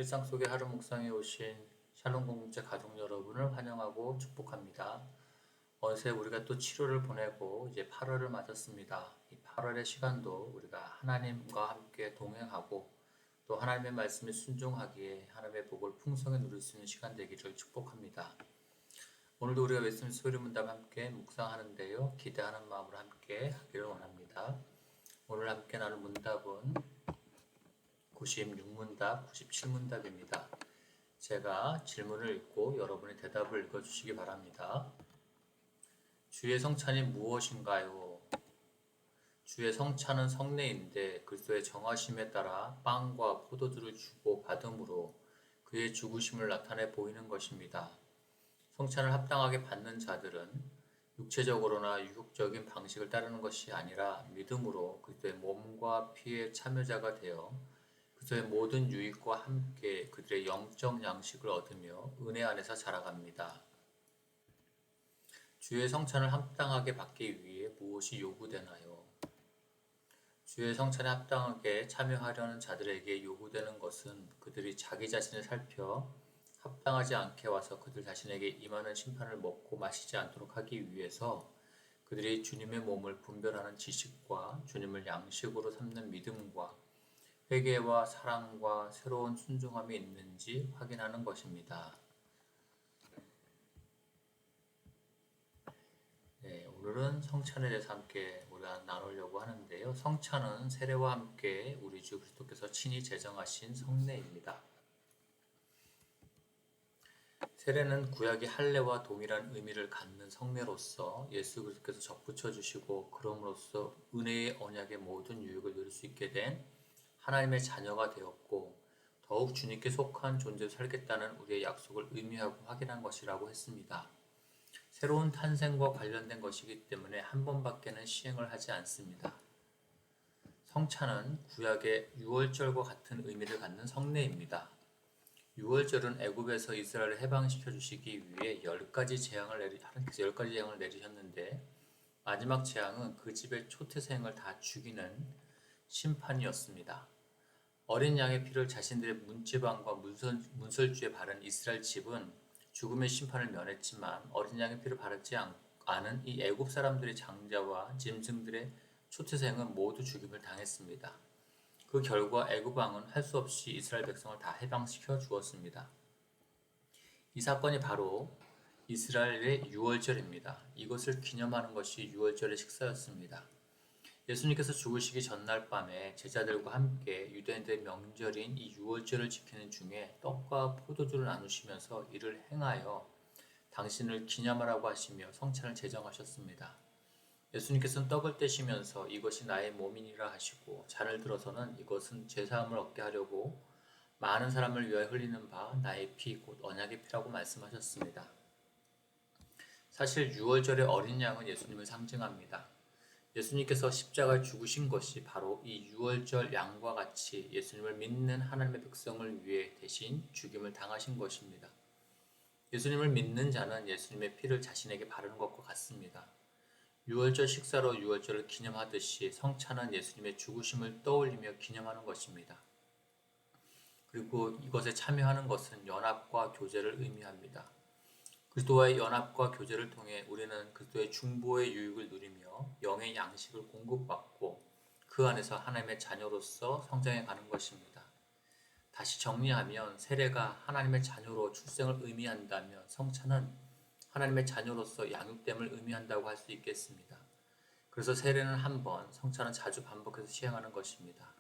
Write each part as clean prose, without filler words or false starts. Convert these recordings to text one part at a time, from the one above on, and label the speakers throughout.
Speaker 1: 일상 속의 하루 묵상에 오신 샬롬 공동체 가족 여러분을 환영하고 축복합니다. 어느새 우리가 또 7월을 보내고 이제 8월을 맞았습니다. 이 8월의 시간도 우리가 하나님과 함께 동행하고 또 하나님의 말씀에 순종하기에 하나님의 복을 풍성히 누릴 수 있는 시간 되기를 축복합니다. 오늘도 우리가 말씀 소리 문답 함께 묵상하는데요. 기대하는 마음으로 함께 하기를 원합니다. 오늘 함께 나눌 문답은 96문답, 97문답입니다. 제가 질문을 읽고 여러분의 대답을 읽어주시기 바랍니다. 주의 성찬이 무엇인가요? 주의 성찬은 성례인데 그리스도의 정하심에 따라 빵과 포도주를 주고 받음으로 그의 죽으심을 나타내 보이는 것입니다. 성찬을 합당하게 받는 자들은 육체적으로나 유혹적인 방식을 따르는 것이 아니라 믿음으로 그리스도의 몸과 피의 참여자가 되어 그리스도의 모든 유익과 함께 그들의 영적 양식을 얻으며 은혜 안에서 자라갑니다. 주의 성찬을 합당하게 받기 위해 무엇이 요구되나요? 주의 성찬에 합당하게 참여하려는 자들에게 요구되는 것은 그들이 자기 자신을 살펴 합당하지 않게 와서 그들 자신에게 임하는 심판을 먹고 마시지 않도록 하기 위해서 그들이 주님의 몸을 분별하는 지식과 주님을 양식으로 삼는 믿음과 회개와 사랑과 새로운 순종함이 있는지 확인하는 것입니다. 네, 오늘은 성찬에 대해서 함께 우리가 나누려고 하는데요. 성찬은 세례와 함께 우리 주 그리스도께서 친히 제정하신 성례입니다. 세례는 구약의 할례와 동일한 의미를 갖는 성례로서 예수 그리스도께서 접붙여 주시고 그럼으로써 은혜의 언약의 모든 유익을 누릴 수 있게 된 하나님의 자녀가 되었고 더욱 주님께 속한 존재로 살겠다는 우리의 약속을 의미하고 확인한 것이라고 했습니다. 새로운 탄생과 관련된 것이기 때문에 한 번밖에는 시행을 하지 않습니다. 성찬은 구약의 유월절과 같은 의미를 갖는 성례입니다. 유월절은 애굽에서 이스라엘을 해방시켜 주시기 위해 10가지 재앙을 내리셨는데 마지막 재앙은 그 집의 초태생을 다 죽이는 심판이었습니다. 어린 양의 피를 자신들의 문지방과 문설주에 바른 이스라엘 집은 죽음의 심판을 면했지만 어린 양의 피를 바르지 않은 이 애굽 사람들의 장자와 짐승들의 초태생은 모두 죽임을 당했습니다. 그 결과 애굽 왕은 할 수 없이 이스라엘 백성을 다 해방시켜 주었습니다. 이 사건이 바로 이스라엘의 유월절입니다. 이것을 기념하는 것이 유월절의 식사였습니다. 예수님께서 죽으시기 전날 밤에 제자들과 함께 유대인들의 명절인 이 유월절을 지키는 중에 떡과 포도주를 나누시면서 이를 행하여 당신을 기념하라고 하시며 성찬을 제정하셨습니다. 예수님께서는 떡을 떼시면서 이것이 나의 몸이니라 하시고 잔을 들어서는 이것은 죄사함을 얻게 하려고 많은 사람을 위하여 흘리는 바 나의 피 곧 언약의 피라고 말씀하셨습니다. 사실 유월절의 어린 양은 예수님을 상징합니다. 예수님께서 십자가에 죽으신 것이 바로 이 유월절 양과 같이 예수님을 믿는 하나님의 백성을 위해 대신 죽임을 당하신 것입니다. 예수님을 믿는 자는 예수님의 피를 자신에게 바르는 것과 같습니다. 유월절 식사로 유월절을 기념하듯이 성찬은 예수님의 죽으심을 떠올리며 기념하는 것입니다. 그리고 이것에 참여하는 것은 연합과 교제를 의미합니다. 그리스도와의 연합과 교제를 통해 우리는 그리스도의 중보의 유익을 누리며 영의 양식을 공급받고 그 안에서 하나님의 자녀로서 성장해 가는 것입니다. 다시 정리하면 세례가 하나님의 자녀로 출생을 의미한다면 성찬은 하나님의 자녀로서 양육됨을 의미한다고 할 수 있겠습니다. 그래서 세례는 한 번, 성찬은 자주 반복해서 시행하는 것입니다.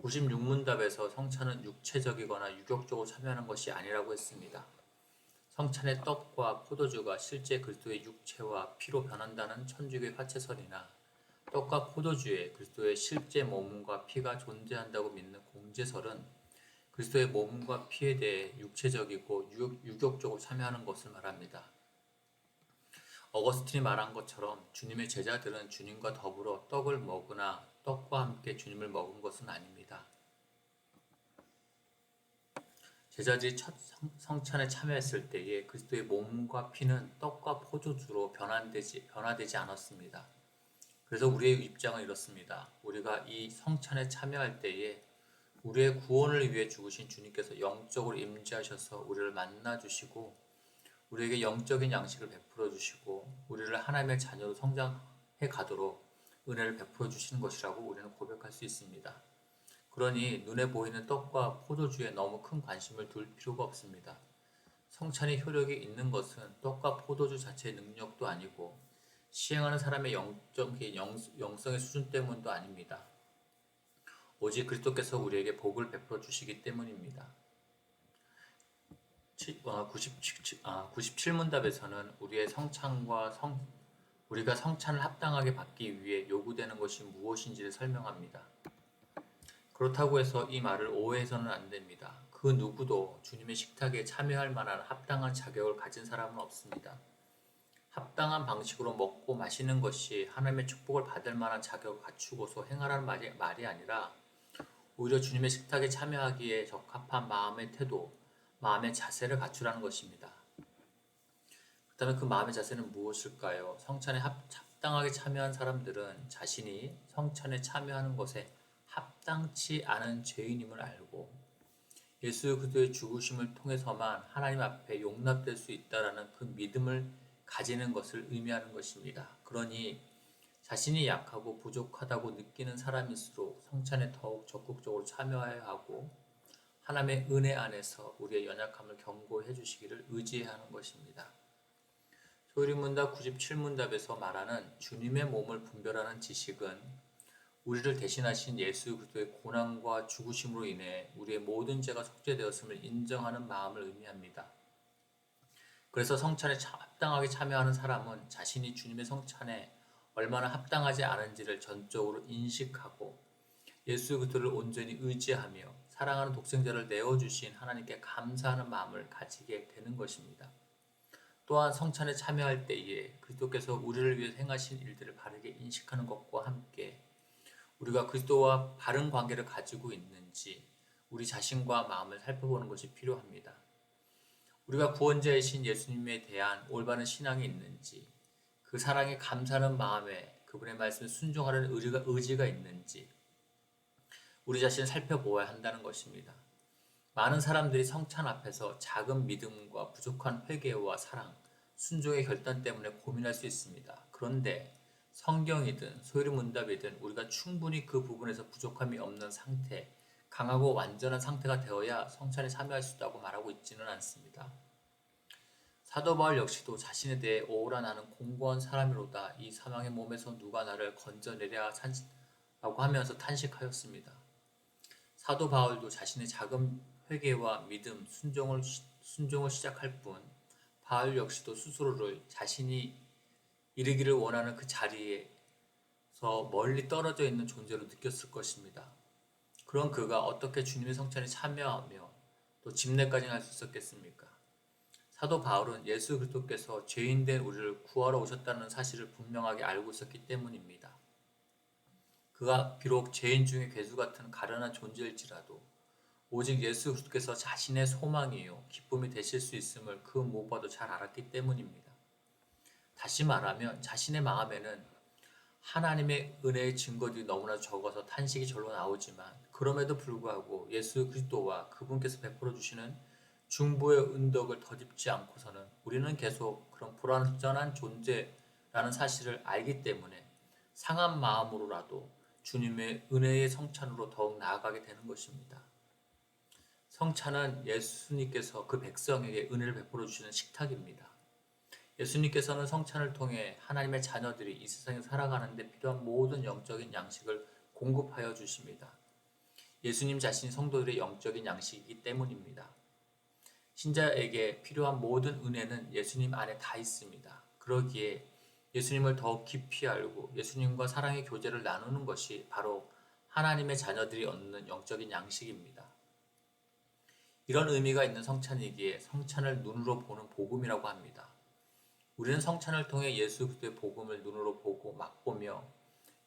Speaker 1: 96문답에서 성찬은 육체적이거나 유격적으로 참여하는 것이 아니라고 했습니다. 성찬의 떡과 포도주가 실제 그리스도의 육체와 피로 변한다는 천주교의 화채설이나 떡과 포도주에 그리스도의 실제 몸과 피가 존재한다고 믿는 공제설은 그리스도의 몸과 피에 대해 육체적이고 유격적으로 참여하는 것을 말합니다. 어거스틴이 말한 것처럼 주님의 제자들은 주님과 더불어 떡을 먹으나 떡과 함께 주님을 먹은 것은 아닙니다. 제자들이 첫 성찬에 참여했을 때에 그리스도의 몸과 피는 떡과 포도주로 변화되지 않았습니다. 그래서 우리의 입장은 이렇습니다. 우리가 이 성찬에 참여할 때에 우리의 구원을 위해 죽으신 주님께서 영적으로 임재하셔서 우리를 만나 주시고 우리에게 영적인 양식을 베풀어 주시고 우리를 하나님의 자녀로 성장해 가도록 은혜를 베풀어 주시는 것이라고 우리는 고백할 수 있습니다. 그러니 눈에 보이는 떡과 포도주에 너무 큰 관심을 둘 필요가 없습니다. 성찬이 효력이 있는 것은 떡과 포도주 자체의 능력도 아니고 시행하는 사람의 영성의 수준 때문도 아닙니다. 오직 그리스도께서 우리에게 복을 베풀어 주시기 때문입니다. 97문답에서는 우리가 성찬을 합당하게 받기 위해 요구되는 것이 무엇인지를 설명합니다. 그렇다고 해서 이 말을 오해해서는 안 됩니다. 그 누구도 주님의 식탁에 참여할 만한 합당한 자격을 가진 사람은 없습니다. 합당한 방식으로 먹고 마시는 것이 하나님의 축복을 받을 만한 자격을 갖추고서 행하라는 말이 아니라 오히려 주님의 식탁에 참여하기에 적합한 마음의 태도, 마음의 자세를 갖추라는 것입니다. 그렇다면 그 마음의 자세는 무엇일까요? 성찬에 합당하게 참여한 사람들은 자신이 성찬에 참여하는 것에 합당치 않은 죄인임을 알고 예수 그리스도의 죽으심을 통해서만 하나님 앞에 용납될 수 있다라는 그 믿음을 가지는 것을 의미하는 것입니다. 그러니 자신이 약하고 부족하다고 느끼는 사람일수록 성찬에 더욱 적극적으로 참여해야 하고 하나님의 은혜 안에서 우리의 연약함을 경고해 주시기를 의지해야 하는 것입니다. 소유리문답 97문답에서 말하는 주님의 몸을 분별하는 지식은 우리를 대신하신 예수 그리스도의 고난과 죽으심으로 인해 우리의 모든 죄가 속죄되었음을 인정하는 마음을 의미합니다. 그래서 성찬에 합당하게 참여하는 사람은 자신이 주님의 성찬에 얼마나 합당하지 않은지를 전적으로 인식하고 예수 그리스도를 온전히 의지하며 사랑하는 독생자를 내어주신 하나님께 감사하는 마음을 가지게 되는 것입니다. 또한 성찬에 참여할 때에 그리스도께서 우리를 위해 행하신 일들을 바르게 인식하는 것과 함께 우리가 그리스도와 바른 관계를 가지고 있는지 우리 자신과 마음을 살펴보는 것이 필요합니다. 우리가 구원자이신 예수님에 대한 올바른 신앙이 있는지, 그 사랑에 감사하는 마음에 그분의 말씀에 순종하려는 의지가 있는지 우리 자신을 살펴보아야 한다는 것입니다. 많은 사람들이 성찬 앞에서 작은 믿음과 부족한 회개와 사랑, 순종의 결단 때문에 고민할 수 있습니다. 그런데 성경이든 소유리문답이든 우리가 충분히 그 부분에서 부족함이 없는 상태, 강하고 완전한 상태가 되어야 성찬에 참여할 수 있다고 말하고 있지는 않습니다. 사도 바울 역시도 자신에 대해 오라 나는 공고한 사람이로다 이 사망의 몸에서 누가 나를 건져내랴 라고 하면서 탄식하였습니다. 사도 바울도 자신의 작은 회개와 믿음, 순종을 시작할 뿐 바울 역시도 스스로를 자신이 이르기를 원하는 그 자리에서 멀리 떨어져 있는 존재로 느꼈을 것입니다. 그런 그가 어떻게 주님의 성찬에 참여하며 또 집례까지 할 수 있었겠습니까? 사도 바울은 예수 그리스도께서 죄인된 우리를 구하러 오셨다는 사실을 분명하게 알고 있었기 때문입니다. 그가 비록 죄인 중에 괴수 같은 가련한 존재일지라도 오직 예수 그리스도께서 자신의 소망이요 기쁨이 되실 수 있음을 그 무엇보다도 잘 알았기 때문입니다. 다시 말하면 자신의 마음에는 하나님의 은혜의 증거들이 너무나 적어서 탄식이 절로 나오지만 그럼에도 불구하고 예수 그리스도와 그분께서 베풀어 주시는 중보의 은덕을 덧입지 않고서는 우리는 계속 그런 불완전한 존재라는 사실을 알기 때문에 상한 마음으로라도 주님의 은혜의 성찬으로 더욱 나아가게 되는 것입니다. 성찬은 예수님께서 그 백성에게 은혜를 베풀어 주시는 식탁입니다. 예수님께서는 성찬을 통해 하나님의 자녀들이 이 세상에 살아가는 데 필요한 모든 영적인 양식을 공급하여 주십니다. 예수님 자신이 성도들의 영적인 양식이기 때문입니다. 신자에게 필요한 모든 은혜는 예수님 안에 다 있습니다. 그러기에 예수님을 더욱 깊이 알고 예수님과 사랑의 교제를 나누는 것이 바로 하나님의 자녀들이 얻는 영적인 양식입니다. 이런 의미가 있는 성찬이기에 성찬을 눈으로 보는 복음이라고 합니다. 우리는 성찬을 통해 예수 그리스도의 복음을 눈으로 보고 맛보며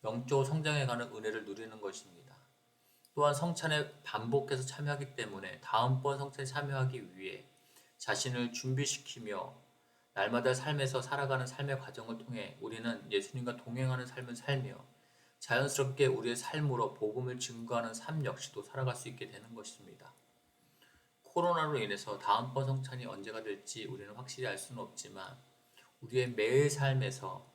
Speaker 1: 영적으로 성장해가는 은혜를 누리는 것입니다. 또한 성찬에 반복해서 참여하기 때문에 다음번 성찬에 참여하기 위해 자신을 준비시키며 날마다 삶에서 살아가는 삶의 과정을 통해 우리는 예수님과 동행하는 삶을 살며 자연스럽게 우리의 삶으로 복음을 증거하는 삶 역시도 살아갈 수 있게 되는 것입니다. 코로나로 인해서 다음번 성찬이 언제가 될지 우리는 확실히 알 수는 없지만 우리의 매일 삶에서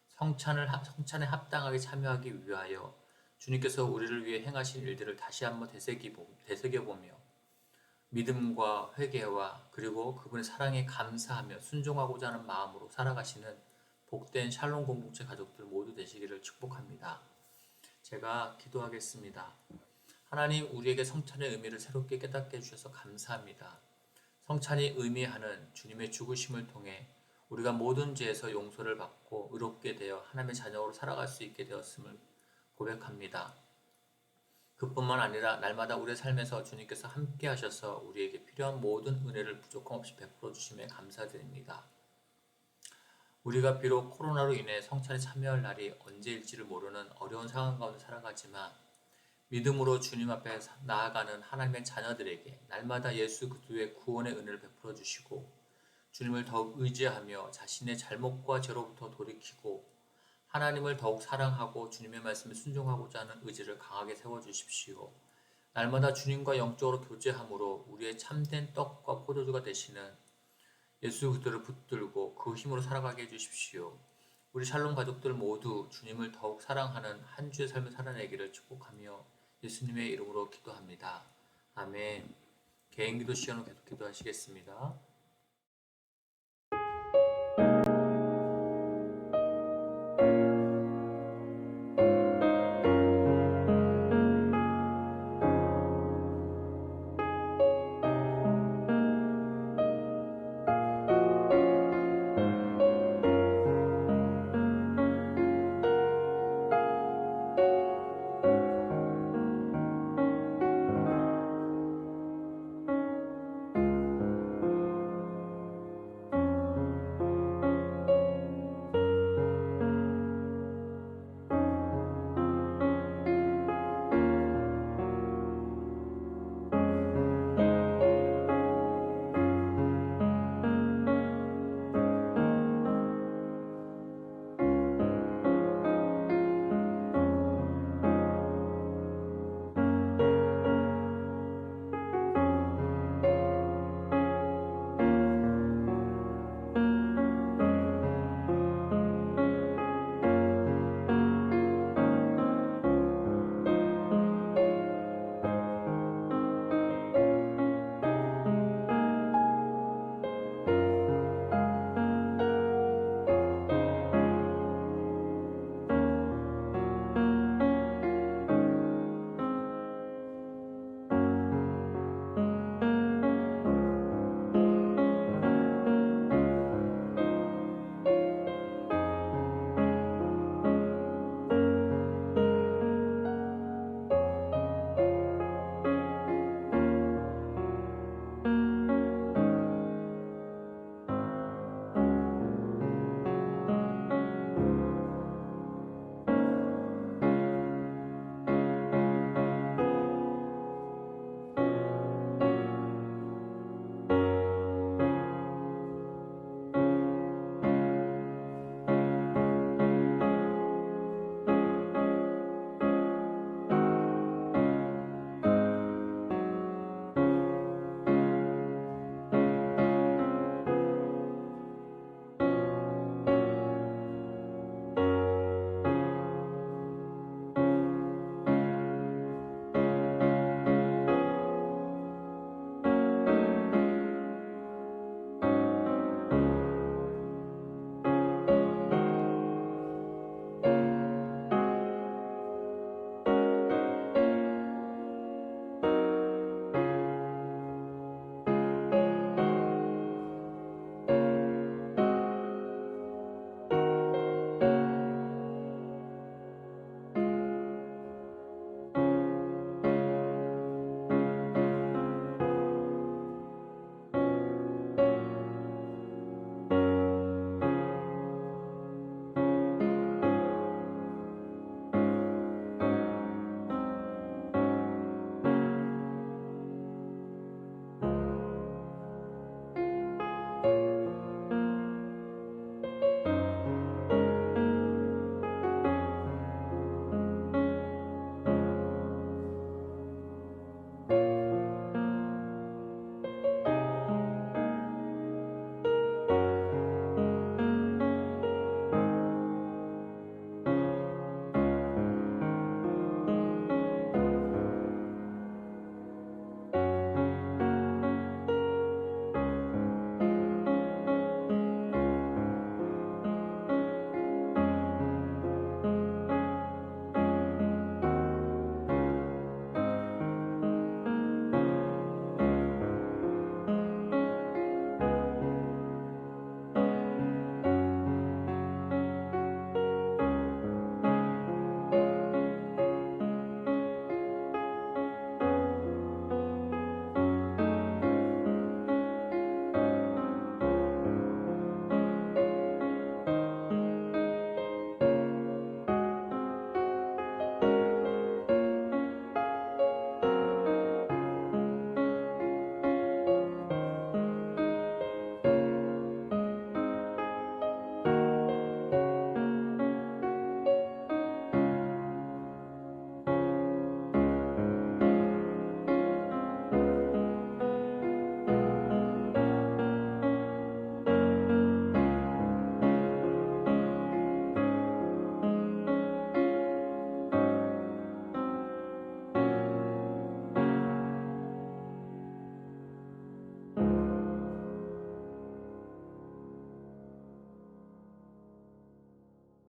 Speaker 1: 성찬에 합당하게 참여하기 위하여 주님께서 우리를 위해 행하신 일들을 다시 한번 되새겨보며 믿음과 회개와 그리고 그분의 사랑에 감사하며 순종하고자 하는 마음으로 살아가시는 복된 샬롬 공동체 가족들 모두 되시기를 축복합니다. 제가 기도하겠습니다. 하나님, 우리에게 성찬의 의미를 새롭게 깨닫게 해주셔서 감사합니다. 성찬이 의미하는 주님의 죽으심을 통해 우리가 모든 죄에서 용서를 받고 의롭게 되어 하나님의 자녀로 살아갈 수 있게 되었음을 고백합니다. 그뿐만 아니라 날마다 우리의 삶에서 주님께서 함께 하셔서 우리에게 필요한 모든 은혜를 부족함 없이 베풀어 주심에 감사드립니다. 우리가 비록 코로나로 인해 성찬에 참여할 날이 언제일지를 모르는 어려운 상황 가운데 살아가지만 믿음으로 주님 앞에 나아가는 하나님의 자녀들에게 날마다 예수 그리스도의 구원의 은혜를 베풀어 주시고 주님을 더욱 의지하며 자신의 잘못과 죄로부터 돌이키고 하나님을 더욱 사랑하고 주님의 말씀에 순종하고자 하는 의지를 강하게 세워주십시오. 날마다 주님과 영적으로 교제함으로 우리의 참된 떡과 포도주가 되시는 예수 그리스도를 붙들고 그 힘으로 살아가게 해주십시오. 우리 샬롬 가족들 모두 주님을 더욱 사랑하는 한 주의 삶을 살아내기를 축복하며 예수님의 이름으로 기도합니다. 아멘. 개인 기도 시간으로 계속 기도하시겠습니다.